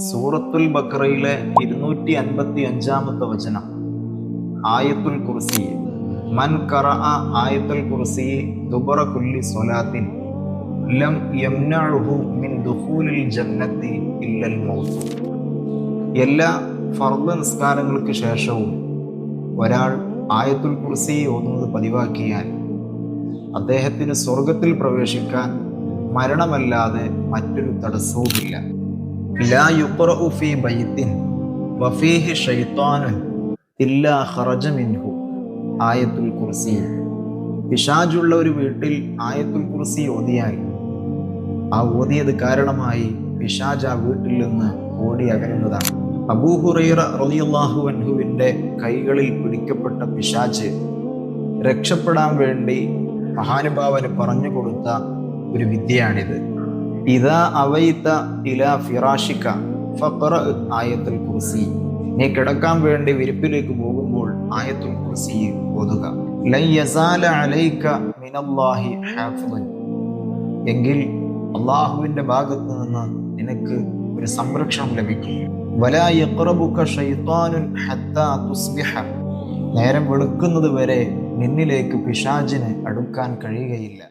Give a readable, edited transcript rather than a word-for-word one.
സൂറത്തുൽ ബഖറയിലെ 255-ാമത്തെ വചനം. ആയത്തുൽ കുർസി. മൻ ഖറഅ ആയത്തുൽ കുർസി ദുബറ കുല്ലി സ്വലാത്തിൻ ലം യംനഉഹു മിൻ ദുഖൂലിൽ ജന്നത്തി ഇല്ലൽ മൗത്ത്. എല്ലാ ഫർദ് നിസ്കാരങ്ങൾക്ക് ശേഷവും ഒരാൾ ആയത്തുൽ കുർസി ഓതുന്നത് പതിവാക്കിയാൽ അദ്ദേഹത്തിന് സ്വർഗത്തിൽ പ്രവേശിക്കാൻ മരണമല്ലാതെ മറ്റൊരു തടസ്സവുമില്ല. ലാ യുഖ്റഉ ഫീ ബൈത്തിൻ വഫീഹി ശൈത്വാനുൻ ഇല്ലാ ഖറജ മിൻഹു ആയത്തുൽ കുർസി. പിശാചുള്ള ഒരു വീട്ടിൽ ആയത്തുൽ കുർസി ഓതിയാൽ ആ ഓതിയത് കാരണമായി പിശാച് ആ വീട്ടിൽ നിന്ന് ഓടി അകലുന്നതാണ്. അബൂ ഹുറൈറ റളിയല്ലാഹു അൻഹുവിൻ്റെ കൈകളിൽ പിടിക്കപ്പെട്ട പിശാച് രക്ഷപ്പെടാൻ വേണ്ടി മഹാനുഭാവന് പറഞ്ഞു കൊടുത്ത ഒരു വിദ്യയാണിത്. ഇദാ അവൈത ഇലാ ഫിറാഷിക ഫഖറ ആയത്തുൽ കുർസി. നീ കിടക്കാൻ വേണ്ടി വിരിപ്പിലേക്ക് പോകുമ്പോൾ ആയത്തുൽ കുർസി ഓതുക. ലൻ യസാല അലൈക മിനല്ലാഹി ഹാഫിളൻ. എങ്കിൽ അള്ളാഹുവിൻ്റെ ഭാഗത്ത് നിന്ന് നിനക്ക് ഒരു സംരക്ഷണം ലഭിക്കും. വലാ യഖ്റബുക ശൈത്വാനുൻ ഹത്താ തുസ്ബിഹ. നേരം വെളുക്കുന്നത് വരെ നിന്നിലേക്ക് പിശാചിന് അടുക്കാൻ കഴിയുകയില്ല.